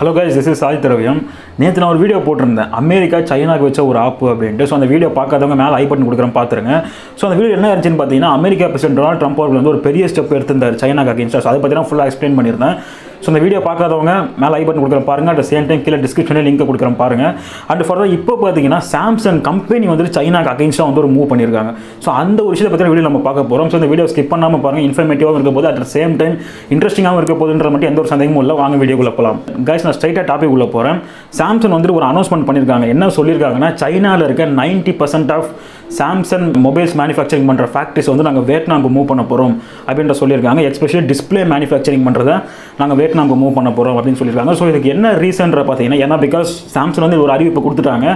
Hello guys, this is Sai Thiravium. நேற்று நான் ஒரு வீடியோ போட்டிருந்தேன் அமெரிக்கா சைனாக்கு வச்ச ஒரு ஆப்பு அப்படின்ட்டு. ஸோ அந்த வீடியோ பார்க்காதவங்க மேலே ஐ பட்டன் கொடுக்குறேன் பார்த்துருங்க. ஸோ அந்த வீடியோ என்ன இருந்துச்சுன்னு பார்த்தீங்கன்னா அமெரிக்கா பிரசிடென்ட் டொனால்ட் ட்ரம்ப் அவர்கள் வந்து ஒரு பெரிய ஸ்டெப் எடுத்திருந்தார் சைனாக்கு அகேன்ஸ்டாக. அதை பற்றி நான் ஃபுல்லாக எக்ஸ்பிளைன் பண்ணியிருந்தேன். ஸோ அந்த வீடியோ பார்க்காதவங்க மேலே ஐ பட்டன் கொடுக்குறேன் பாருங்கள். அட் சேம் டைம் கீழே டிஸ்கிரிப்ஷனில் லிங்க் கொடுக்குறேன் பாருங்கள். அண்ட் ஃபர்தர் இப்போ பார்த்தீங்கன்னா சாம்சங் கம்பெனி வந்துட்டு சைனாக்கு அகேன்ஸ்டாக வந்து ஒரு மூவ் பண்ணியிருக்காங்க. ஸோ அந்த ஒரு விஷயத்தை பற்றி வீடியோ நம்ம பார்க்க போகிறோம். ஸோ இந்த வீடியோ ஸ்கிப் பண்ணாமல் பாருங்கள். இன்ஃபர்மேட்டிவாகவும் இருக்க போது அட் சேம் டைம் இன்ட்ரெஸ்டிங்காகவும் இருக்க போதுன்ற மட்டும் எந்த ஒரு சந்தேகமும் இல்லை. வாங்க வீடியோக்குள்ளே போகலாம். கைஸ் நான் ஸ்ட்ரைட்டாக டாபிக் உள்ள போகிறேன். சாம்சங் வந்து ஒரு அனௌன்ஸ்மெண்ட் பண்ணியிருக்காங்க. என்ன சொல்லியிருக்காங்கன்னா சைனாவில் இருக்க 90% ஆஃப் சாம்சங் மொபைல்ஸ் மேனுஃபேக்சரிங் பண்ணுற ஃபேக்ட்ரிஸ் வந்து நாங்கள் வியட்நாமுக்கு மூவ் பண்ண போகிறோம் அப்படின்ற சொல்லியிருக்காங்க. எஸ்பெஷலி டிஸ்பிளே மேனுஃபேக்சரிங் பண்ணுறதை நாங்கள் வியட்நாமுக்கு மூவ் பண்ண போகிறோம் அப்படின்னு சொல்லியிருக்காங்க. ஸோ இதுக்கு என்ன ரீசன்ற பார்த்தீங்கன்னா ஏன்னா பிகாஸ் சாம்சங் வந்து ஒரு அறிவிப்பு கொடுத்துட்டாங்க.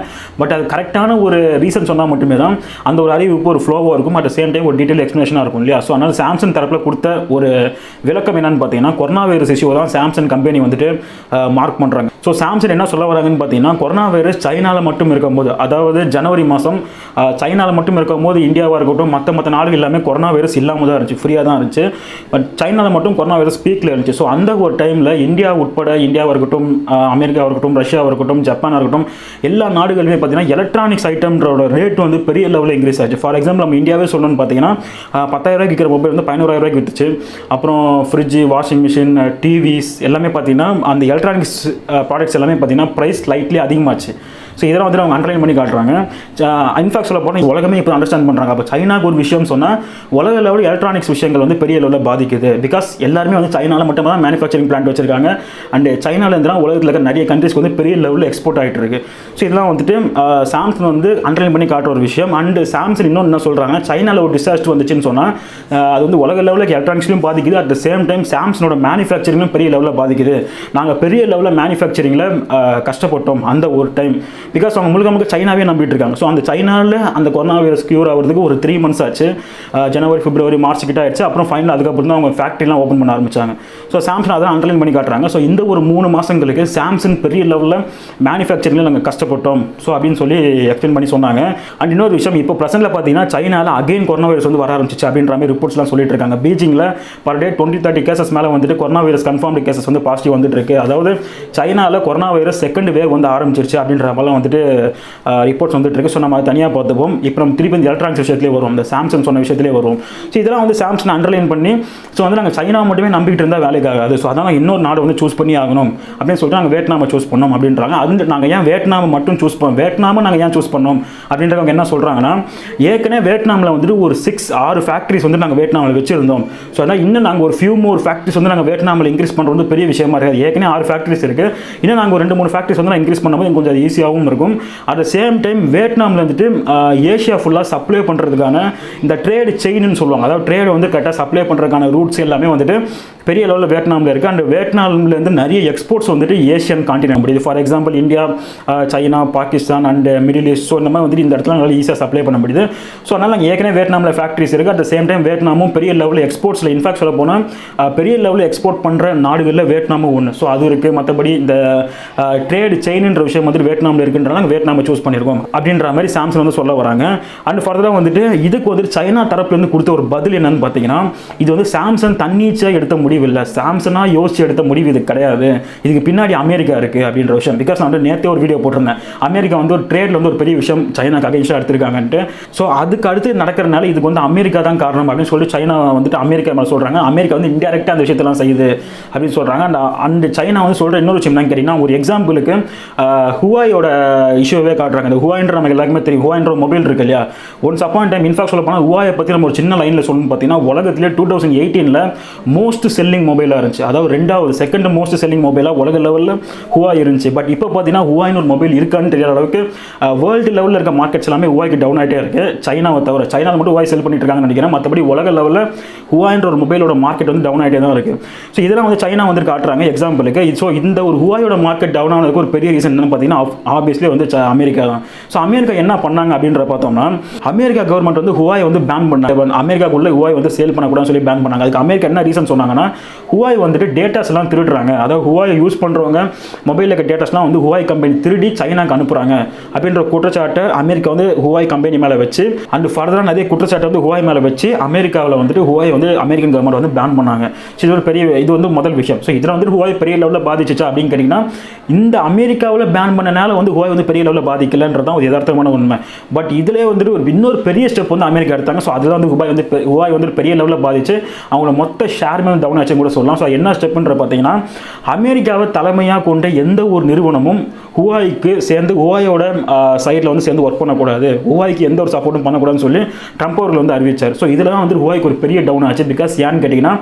பட் அது கரெக்டான ஒரு ரீசன் சொன்னால் மட்டுமே தான் அந்த ஒரு அறிவிப்பு ஒரு ஃப்ளோவாக இருக்கும். அட் சேம் டைம் ஒரு டீட்டெயில் எக்ஸ்ப்ளனேஷனாக இருக்கும் இல்லையா. ஸோ அதனால் சாம்சங் தரப்பில் கொடுத்த ஒரு விளக்கம் என்னன்னு பார்த்தீங்கன்னா கொரோனா வைரஸ் இஷ்யூ தான் சாம்சங் கம்பெனி வந்துட்டு மார்க் பண்ணுறாங்க. ஸோ சாம்சங் என்ன சொல்ல வராங்கன்னு பார்த்தீங்கன்னா கொரோனா வைரஸ் சைனாவில் மட்டும் இருக்கும்போது, அதாவது ஜனவரி மாதம் சைனாவில் மட்டும் இருக்கும்போது இந்தியாவாக இருக்கட்டும் மற்ற நாடுகள் எல்லாமே கொரோனா வைரஸ் இல்லாமல் தான் இருந்துச்சு, ஃப்ரீயாக தான் இருந்துச்சு. பட் சைனாவில் மட்டும் கொரோனா வைரஸ் பீக்கில் இருந்துச்சு. ஸோ அந்த ஒரு டைமில் இந்தியா உட்பட இந்தியாவாக இருக்கட்டும், அமெரிக்காவாக இருக்கட்டும், ரஷ்யாவாக இருக்கட்டும், ஜப்பானாக இருக்கட்டும், எல்லா நாடுகளுமே பார்த்தீங்கன்னா எலக்ட்ரானிக்ஸ் ஐட்டம்ன்றோட ரேட் வந்து பெரிய லெவலில் இன்க்ரீஸ் ஆச்சு. ஃபார் எக்ஸாம்பிள் நம்ம இந்தியாவே சொல்லணும்னு பார்த்தீங்கன்னா 10,000 விற்கிற மொபைல் வந்து 11,000 விற்றுச்சு. அப்புறம் ஃப்ரிட்ஜு, வாஷிங் மிஷின், டிவிஸ் எல்லாமே பார்த்தீங்கன்னா அந்த எலக்ட்ரானிக்ஸ் ப்ராடக்ட்ஸ் எல்லாமே பார்த்தீங்கன்னா ப்ரைஸ் ஸ்லைட்லி அதிகமாச்சு. ஸோ இதெல்லாம் வந்து அவங்க அண்டர்லைன் பண்ணி காட்டுறாங்க. இன்ஃபேக்ட் சொல்ல போனால் உலகமே இப்போ அண்டர்ஸ்டாண்ட் பண்ணுறாங்க. அப்போ சைனாக்கு ஒரு விஷயம் சொன்னால் உலக லெவலில் எலக்ட்ரானிக்ஸ் விஷயங்கள் வந்து பெரிய லெவலில் பாதிக்குது. பிகாஸ் எல்லாருமே வந்து சைனாவில் மட்டும் தான் மேனுஃபேக்சரிங் பிளான்ட் வச்சிருக்காங்க. அண்ட் சைனாவில் இருந்தால் உலகத்தில் இருக்க நிறைய கண்ட்ரிஸ்க்கு வந்து பெரிய லெவலில் எக்ஸ்போர்ட் ஆகிட்டு இருக்கு. ஸோ இதெல்லாம் வந்துட்டு சாம்சங் வந்து அண்டர்லைன் பண்ணி காட்டுற ஒரு விஷயம். அண்ட் சாம்சங் இன்னொன்று என்ன சொல்கிறாங்க, சைனாவில் ஒரு டிசாஸ்டர் வந்துச்சுன்னு சொன்னால் அது வந்து உலக லெவலில் எலக்ட்ரானிக்ஸ்லையும் பாதிக்குது. அட் த சேம் டைம் சாம்சங்கோட மேனுஃபேக்சரிங்கும் பெரிய லெவலில் பாதிக்குது. நாங்கள் பெரிய லெவலில் மேனுஃபேக்சரிங்கில் கஷ்டப்பட்டோம் அந்த ஒரு டைம். பிகாஸ் அவங்க முழுக்க சைனாவே நம்பிட்டு இருக்காங்க. ஸோ அந்த சைனாவில் அந்த கொரோனா வைரஸ் கியூர் ஆகிறதுக்கு ஒரு 3 months ஆச்சு. ஜனவரி, பிப்ரவரி, மார்ச் கிட்ட ஆயிடுச்சு. அப்புறம் ஃபைனல் அதுக்கப்புறம் தான் அவங்க ஃபேக்ட்ரிலாம் ஓப்பன் பண்ண ஆரம்பிச்சாங்க. ஸோ சாம்சங் அதை அண்டர்லைன் பண்ணி காட்டுறாங்க. ஸோ இந்த ஒரு 3 மாதங்களுக்கு சாம்சங் பெரிய லெவலில் மேனுஃபேக்சரிங்கில் நாங்கள் கஷ்டப்பட்டோம் ஸோ அப்படின்னு சொல்லி எக்ஸ்பிளைன் பண்ணி சொன்னாங்க. அண்ட் இன்னொரு விஷயம், இப்போ ப்ரெசென்ட்டில் பார்த்தீங்கன்னா சைனாவில் அகைன் கொரோனா வைரஸ் வந்து வர ஆரம்பிச்சிச்சு அப்படின்ற மாதிரி ரிப்போர்ட்ஸ்லாம் சொல்லிட்டு இருக்காங்க. பீஜிங்கில் பர் டே 20-30 கேசஸ் மேலே வந்துட்டு கொரோனா வைரஸ் கன்ஃபார்ம்டு கேசஸ் வந்து பாசிட்டிவ் வந்துட்டு இருக்கு. அதாவது சைனாவில் கொரோனா வைரஸ் செகண்ட் வேவ் வந்து ஆரம்பிச்சிருச்சு அப்படின்ற மாதிரிலாம் வந்துட்டு ரிப்போர்ட்ஸ் வந்துட்டு இருக்கு. ஸோ நம்ம தனியாக பார்த்துப்போம். இப்போ நம்ம திருப்பி இந்த எலக்ட்ரானிக்ஸ் விஷயத்திலே வரும், இந்த சாம்சங் சொன்ன விஷயத்திலே வரும். ஸோ இதெல்லாம் வந்து சாம்சங் அண்டர்லைன் பண்ணி ஸோ வந்து நாங்கள் சைனா மட்டுமே நம்பிக்கிட்டு இருந்தால் வேலைக்கு ஆகாது. ஸோ அதனால் இன்னொரு நாடு வந்து சூஸ் பண்ணி ஆகணும் அப்படின்னு சொல்லிட்டு நாங்கள் வியட்நாமை சூஸ் பண்ணோம் அப்படின்றாங்க. அது நாங்கள் ஏன் வியட்நாமை மட்டும் சூஸ் பண்ணோம், வியட்நாமை நாங்கள் ஏன் சூஸ் பண்ணோம் அப்படின்றவங்க என்ன சொல்கிறாங்கன்னா, ஏற்கனவே வியட்நாமில் வந்துட்டு ஒரு 6-6 ஃபேக்ட்ரிஸ் வந்து நாங்கள் வியட்நாமில் வச்சிருந்தோம். ஸோ அதனால் இன்னும் நாங்கள் ஒரு ஃபியூ மோர் ஃபேக்ட்ரிஸ் வந்து நாங்கள் வியட்நாமில் இன்க்ரீஸ் பண்ணுறது வந்து பெரிய விஷயமா இருக்காது. ஏற்கனவே 6 ஃபேக்ட்ரிஸ் இருக்குது. இன்னும் நாங்கள் ஒரு 2-3 ஃபேக்ட்ரிஸ் வந்து நான் இன்க்ரீஸ் பண்ணும்போது கொஞ்சம் ஈஸியாகவும் இருக்கும். அட் த சேம் டைம் வியட்நாமில் வந்துட்டு ஏஷியா ஃபுல்லாக சப்ளை பண்ணுறதுக்கான இந்த ட்ரேடு செயின்னு சொல்லுவாங்க. அதாவது ட்ரேடு வந்து கரெக்டாக சப்ளை பண்ணுறதுக்கான ரூட்ஸ் எல்லாமே வந்துட்டு பெரிய லெவலில் வியட்நாமில் இருக்குது. அண்ட் வியட்நாம்லேருந்து நிறைய எக்ஸ்போர்ட்ஸ் வந்துட்டு ஏஷியன் கான்டினென்ட் முடியுது. For example India, China, Pakistan and Middle East. So இந்த மாதிரி வந்துட்டு இந்த இடத்துல நல்லா ஈஸியாக சப்ளை பண்ண முடியுது. ஸோ அதனால் நாங்கள் ஏற்கனவே வியட்நாமில் ஃபேக்ட்ரிஸ் இருக்குது. அட் த சேம் டைம் வியட்நாமும் பெரிய லெவலில் எக்ஸ்போர்ட்ஸில் இன்ஃபேக்ட் சொல்ல போனால் பெரிய லெவலில் எக்ஸ்போர்ட் பண்ணுற நாடுகளில் வியட்நாமும் ஒன்று. ஸோ அது இருக்குது. மற்றபடி இந்த ட்ரேடு செயின்ன்ற விஷயம் வந்துட்டு வியட்நாமில் இருக்குன்றனால வியட்நாமை சூஸ் பண்ணியிருக்கோம் அப்படின்ற மாதிரி சாம்சங் வந்து சொல்ல வராங்க. அண்ட் ஃபர்தராக வந்துட்டு இதுக்கு வந்துட்டு சைனா தரப்புலேருந்து கொடுத்த ஒரு பதில் என்னன்னு பார்த்தீங்கன்னா, இது வந்து சாம்சங் தன்னிச்சையாக எடுத்த முடிவு இல்லை, சாம்சங்காக யோசிச்சு எடுத்த முடிவு இது கிடையாது. இதுக்கு பின்னாடி அமெரிக்கா இருக்குது அப்படின்ற விஷயம். பிகாஸ் நான் வந்து நேற்றே ஒரு வீடியோ போட்டிருந்தேன், அமெரிக்கா வந்து ஒரு ட்ரேடில் வந்து ஒரு பெரிய விஷயம் சைனாக்கு அகைன்ஸ்டாக எடுத்திருக்காங்கன்ட்டு. ஸோ அதுக்கு அடுத்து நடக்கிறனால இதுக்கு வந்து அமெரிக்கா தான் காரணம் அப்படின்னு சொல்லி சைனா வந்துட்டு அமெரிக்கா மேலே சொல்கிறாங்க. அமெரிக்கா வந்து இன்டெரக்டாக அந்த விஷயத்தெல்லாம் செய்யுது அப்படின்னு சொல்கிறாங்க. அண்ட் சைனா வந்து சொல்கிற இன்னொரு விஷயம் என்னன்னு கேட்டிங்கன்னா, ஒரு எக்ஸாம்பிளுக்கு ஹுவாயோட இஷ்யூவே காட்டுறாங்க. இந்த ஹுவாயின்ற நமக்கு எல்லாருக்குமே தெரியும். ஹுவாயின்ற மொபைல் இருக்கு இல்லையா, ஒன்ஸ் அப்பான் டைம் இன்ஃபேக்ட் சொல்ல போனால் ஹுவாயை பற்றி நம்ம ஒரு சின்ன லைனில் சொல்லணும்னு பார்த்தீங்கன்னா, உலகத்திலே 2018 மோஸ்ட் செல்லிங் மொபைலாக இருந்துச்சு. அதாவது செகண்ட் மோஸ்ட் செல்லிங் மொபைலாக உலக லெவலில் ஹுவாய் இருந்துச்சு. பட் இப்போ பார்த்தீங்கன்னா ஹுவாயின்னு ஒரு மொபைல் இருக்கான்னு தெரியாத அளவுக்கு வேர்ல்டு லெவலில் இருக்க மார்க்கெட்ஸ் எல்லாமே ஹுவாய்க்கு டவுன் ஆகிட்டே இருக்குது. சைனாவை தவிர சைனாவில் மட்டும் ஹுவாய் செல் பண்ணிட்டு இருக்காங்கன்னு நினைக்கிறேன். மற்றபடி உலக லெவலில் ஹுவாயின்ற ஒரு மொபைலோட மார்க்கெட் வந்து டவுன் ஆகிட்டே தான் இருக்குது. ஸோ இதெல்லாம் வந்து சைனா வந்து காட்டுறாங்க எக்ஸாம்பிளுக்கு. ஸோ இந்த ஒரு ஹுவாயோட மார்க்கெட் டவுன் ஆனதுக்கு ஒரு பெரிய ரீசன் என்னன்னு பார்த்தீங்கன்னா, ஆப்வியஸ்லி வந்து அமெரிக்கா தான். ஸோ அமெரிக்கா என்ன பண்ணாங்க அப்படின்ற பார்த்தோம்னா, அமெரிக்கா கவர்மெண்ட் வந்து Huawei வந்து பேன் பண்ணாங்க. அமெரிக்காக்குள்ள Huawei வந்து சேல் பண்ணக்கூடாதுன்னு சொல்லி பேன் பண்ணாங்க. அதுக்கு அமெரிக்கா என்ன ரீசன் சொன்னாங்கன்னா, Huawei வந்துட்டு டேட்டாஸ் எல்லாம் திருடுறாங்க. அதாவது Huawei யூஸ் பண்றவங்க மொபைலில் இருக்க டேட்டாஸ்லாம் வந்து Huawei கம்பெனி திருடி சைனாக்கு அனுப்புறாங்க அப்படின்ற குற்றச்சாட்டை அமெரிக்கா வந்து Huawei கம்பெனி மேலே வச்சு அண்ட் ஃபர்தராக நிறைய குற்றச்சாட்டை வந்து Huawei மேலே வச்சு அமெரிக்காவில் வந்துட்டு Huawei வந்து அமெரிக்கன் கவர்மெண்ட் வந்து பேன் பண்ணாங்க. ஸோ இது ஒரு பெரிய இது வந்து முதல் விஷயம். ஸோ இதில் வந்து Huawei பெரிய லெவலில் பாதிச்சிச்சா அப்படின்னு கேட்டிங்கன்னா, இந்த அமெரிக்காவில் பேன் பண்ணனால வந்து Huawei வந்து பெரிய லெவலில் பாதிக்கலன்றது தான் ஒரு யதார்த்தமான உண்மை. பட் இதிலே வந்துட்டு ஒரு இன்னொரு பெரிய ஸ்டெப் வந்து அமெரிக்கா எடுத்தாங்க. ஸோ அதுதான் வந்து Huawei வந்து பெரிய லெவலில் பாதிச்சு அவங்கள மொத்த ஷேர் மேலே டவுன் ஆச்சு கூட சொல்லலாம். ஸோ என்ன ஸ்டெப்ன்ற பார்த்தீங்கன்னா, அமெரிக்காவை தலைமையாக கொண்ட எந்த ஒரு நிறுவனமும் Huaweiக்கு சேர்ந்து Huaweiயோட சைடில் வந்து சேர்ந்து ஒர்க் பண்ணக்கூடாது, Huaweiக்கு எந்த ஒரு சப்போர்ட்டும் பண்ணக்கூடாதுன்னு சொல்லி ட்ரம்ப் அவர்கள் வந்து அறிவிச்சார். ஸோ இதில் தான் வந்து Huaweiக்கு ஒரு பெரிய டவுன் ஆச்சு. பிகாஸ் ஏன்னு கேட்டிங்கன்னா,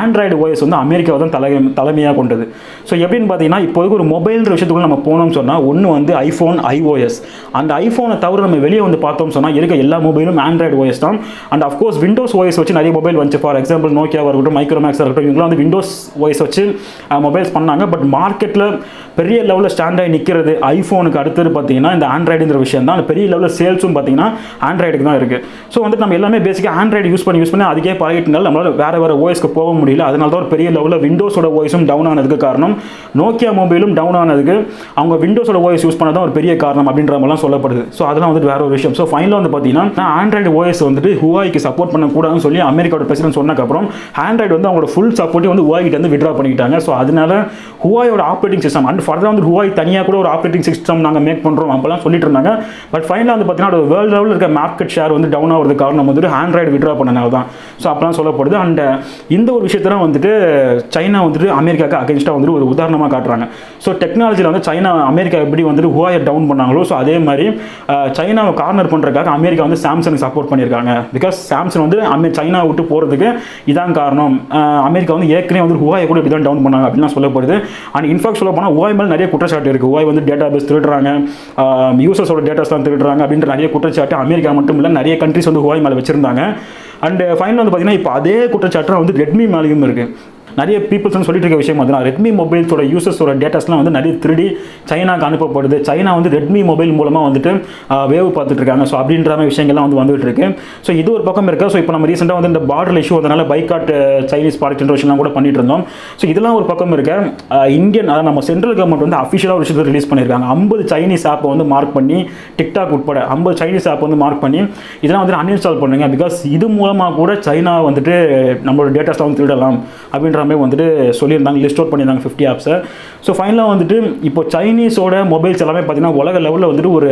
ஆண்ட்ராய்டு ஓஎஸ் வந்து அமெரிக்காவை தான் தலைமையாக கொண்டது. ஸோ எப்படின்னு பார்த்தீங்கன்னா, இப்போதைக்கு ஒரு மொபைல்ன்ற விஷயத்துக்குள்ள நம்ம போனோம்னு சொன்னால், ஒன்று வந்து ஐஃபோன் iOS. அந்த ஐஃபோனை தவிர நம்ம வெளியே வந்து பார்த்தோம் சொன்னால் இருக்க எல்லா மொபைலும் ஆண்ட்ராய்டு ஓஎஸ் தான். அண்ட் அஃப்கோர்ஸ் விண்டோஸ் ஓஎஸ் வச்சு நிறைய மொபைல் வந்துச்சு. ஃபார் எக்ஸாம்பிள் நோக்கியாவாக இருக்கட்டும், மைக்ரோமேக்ஸாக இருக்கட்டும், இவங்களாம் வந்து விண்டோஸ் ஓஎஸ் வச்சு மொபைல்ஸ் பண்ணாங்க. பட் மார்க்கெட்டில் பெரிய லெவலில் ஸ்டாண்டாகி நிற்கிறது ஐஃபோனுக்கு அடுத்தது பார்த்தீங்கன்னா இந்த ஆண்ட்ராய்டுங்கிற விஷயம் தான். அந்த பெரிய லெவலில் சேல்ஸும் பார்த்தீங்கன்னா ஆண்ட்ராய்டுக்கு தான் இருக்குது. ஸோ வந்து நம்ம எல்லாமே பேசிக்காக ஆண்ட்ராய்டு யூஸ் பண்ணி அதுக்கே பழகிட்டனால நம்மளால் வேறு ஓஎஸ்க்கு போக முடியல. அதனால தான் ஒரு பெரிய லெவலில் விண்டோஸோட ஓஎஸும் டவுன் ஆனதுக்கு காரணம், நோக்கியா மொபைலும் டவுன் ஆனதுக்கு அவங்க விண்டோஸோட ஓஎஸ் யூஸ் பண்ணதான் ஒரு பெரிய காரணம் அப்படின்ற மாதிரிலாம் சொல்லப்படுது. ஸோ அதெல்லாம் வந்துட்டு வேற ஒரு விஷயம். ஸோ ஃபைனலாக வந்து பார்த்தீங்கன்னா, ஆண்ட்ராய்டு ஓஎஸ் வந்துட்டு Huaweiக்கு சப்போர்ட் பண்ணக்கூடாதுன்னு சொல்லி அமெரிக்காவோட பிரசிடென்ட் சொன்னதுக்கப்புறம் ஆண்ட்ராய்டு வந்து அவங்களோட ஃபுல் சப்போர்ட்டை வந்து Huawei கிட்ட வந்து விட்ரா பண்ணிக்கிட்டாங்க. ஸோ அதனால Huaweiயோட ஆப்ரேட்டிங் சிஸ்டம் அண்ட் ஃபர்தராக வந்து Huawei தனியாக கூட ஒரு ஆப்ரேட்டிங் சிஸ்டம் நாங்கள் மேக் பண்ணுறோம் அப்போலாம் சொல்லிட்டு இருந்தாங்க. பட் ஃபைனலாக வந்து பார்த்தீங்கன்னா, வேர்ல்டு லெவலில் இருக்க மார்க்கெட் ஷேர் வந்து டவுன் ஆகிறதுக்கு காரணம் வந்துட்டு ஆண்ட்ராய்டு விட்ரா பண்ணனால தான். ஸோ அப்போலாம் சொல்லப்படுது. அண்ட் இந்த ஒரு விஷயத்தில் வந்துட்டு சைனா வந்துட்டு அமெரிக்காவுக்கு அகேன்ஸ்டாக வந்துட்டு ஒரு உதாரணமாக காட்டுறாங்க. ஸோ டெக்னாலஜியில் வந்து சைனா அமெரிக்கா எப்படி வந்துட்டு Huawei டவுன் பண்ணாங்களோ, ஸோ அதே மாதிரி சைனாவை கார்னர் பண்ணுறதுக்காக அமெரிக்கா வந்து சாம்சங் சப்போர்ட் பண்ணியிருக்காங்க. பிகாஸ் சாம்சங் வந்து சைனா விட்டு போகிறதுக்கு இதான் காரணம். அமெரிக்கா வந்து ஏற்கனவே வந்து Huawei கூட இப்படி தான் டவுன் பண்ணாங்க அப்படின்னு சொல்லப்படுது. அண்ட் இன்ஃபேக்ட் சொல்ல போனால் Huawei மேலே நிறைய குற்றச்சாட்டு இருக்குது. Huawei வந்து டேட்டா பேஸ் திருடுறாங்க, யூசர்ஸோட டேட்டாஸ் தான் திருடுறாங்க அப்படின்ற நிறைய குற்றச்சாட்டு அமெரிக்கா மட்டும் இல்லை நிறைய கண்ட்ரிஸ் வந்து Huawei மேலே வச்சிருந்தாங்க. அண்ட் ஃபைனல் வந்து பார்த்தீங்கன்னா, இப்போ அதே குற்றச்சாட்டு வந்து ரெட்மி மேலேயும் இருக்குது. நிறைய பீப்புள்ஸ் வந்து சொல்லிட்டு இருக்க விஷயம் அதுதான், ரெட்மி மொபைல்ஸோட யூசர்ஸோட டேட்டாஸ்லாம் வந்து நிறைய திருடி சைனாக்கு அனுப்பப்படுது. சைனா வந்து ரெட்மி மொபைல் மூலமாக வந்துட்டு வேவ் பார்த்துட்டு இருக்காங்க. ஸோ அப்படின்ற மாதிரி விஷயங்கள்லாம் வந்து வந்துட்டு இருக்கு. ஸோ இது ஒரு பக்கம் இருக்கா. ஸோ இப்போ நம்ம ரீசெண்டாக வந்து இந்த பார்டர் இஷ்யூ அதனால பைக்காட் சைனீஸ் ப்ராடக்ட் விஷயம்லாம் கூட பண்ணிட்டு இருந்தோம். ஸோ இதெல்லாம் ஒரு பக்கம் இருக்க இந்தியன் அதாவது நம்ம சென்ட்ரல் கவர்மெண்ட் வந்து அஃபிஷியலாக ஒரு விஷயத்தை ரிலீஸ் பண்ணியிருக்காங்க. 50 சைனீஸ் ஆப்பை வந்து மார்க் பண்ணி, டிக்டாக் உட்பட 50 சைனீஸ் ஆப் வந்து மார்க் பண்ணி இதெல்லாம் வந்து அன்இன்ஸ்டால் பண்ணுங்க. பிகாஸ் இது மூலமாக கூட சைனா வந்துட்டு நம்மளோட டேட்டாஸ்லாம் வந்து திருடலாம் அப்படின்ற மாதிரி வந்துட்டு சொல்லியிருந்தாங்க. லிஸ்ட் அவுட் பண்ணியிருந்தாங்க 50 ஆப்ஸை. ஸோ ஃபைனலாக வந்துட்டு இப்போ சைனீஸோட மொபைல்ஸ் எல்லாமே பார்த்தீங்கன்னா உலக லெவலில் வந்துட்டு ஒரு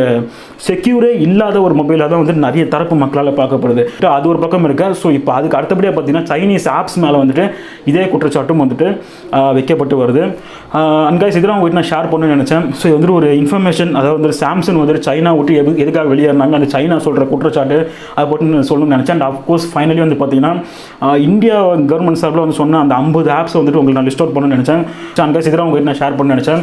செக்யூரே இல்லாத ஒரு மொபைலாக தான் வந்துட்டு நிறைய தரப்பு மக்களால் பார்க்கப்படுது. அது ஒரு பக்கம் இருக்கு. ஸோ இப்போ அதுக்கு அடுத்தபடியாக பார்த்தீங்கன்னா சைனீஸ் ஆப்ஸ் மேலே வந்துட்டு இதே குற்றச்சாட்டும் வந்துட்டு வைக்கப்பட்டு வருது. அண்ட் கைஸ் இதெல்லாம் உங்கள்கிட்ட நான் ஷேர் பண்ணணும்னு நினச்சேன். ஸோ இது வந்துட்டு ஒரு இன்ஃபர்மேஷன், அதாவது வந்து சாம்சங் வந்துட்டு சைனா விட்டு எதுக்காக வெளியேறினாங்க, அந்த சைனா சொல்கிற குற்றச்சாட்டு அதை போட்டு சொல்லணும்னு நினச்சேன். அண்ட் அஃப்கோர்ஸ் ஃபைனலி வந்து பார்த்தீங்கன்னா இந்தியா கவர்மெண்ட் சார்பில் வந்து சொன்ன அந்த 50 ஆப்ஸ் வந்துட்டு உங்களுக்கு நான் லிஸ்ட் அவுட் பண்ணணும்னு நினச்சேன். அண்ட் கைஸ் இதெல்லாம் உங்கள்கிட்ட நான் ஷேர் பண்ணணும்னு நினச்சேன்.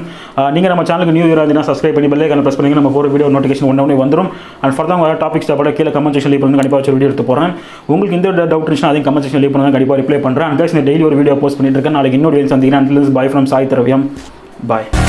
நீங்கள் நம்ம சேனலுக்கு நியூ இயர் ஆகுதுன்னா சப்ஸ்கிரைப் பண்ணி பெல் ஐகானை ப்ரெஸ் பண்ணி நம்ம போகிற வீடியோ நோட்டிஃபிகேஷன் ஒன்றே வந்துடும். அண்ட் ஃபர்தர் வர டாபிக்ஸ் தவிர கீழே கமெண்ட் செக்ஷன் லீவ் பண்ணி கண்டிப்பாக வச்சு வீடியோ எடுத்து போகிறேன். உங்களுக்கு இந்த டவுட் இருந்துச்சுன்னா அதையும் கமெண்ட் செக்ஷன் லீவ் பண்ணி கண்டிப்பாக ரிப்ளை பண்ணுறேன். அண்ட் கைஸ் டெய்லி ஒரு வீடியோ போஸ்ட் பண்ணிட்டு இருக்கேன். நாளைக்கு இன்னொரு வீடியோ சந்திக்கிறேன். Bye from Sai Thiravium. Bye.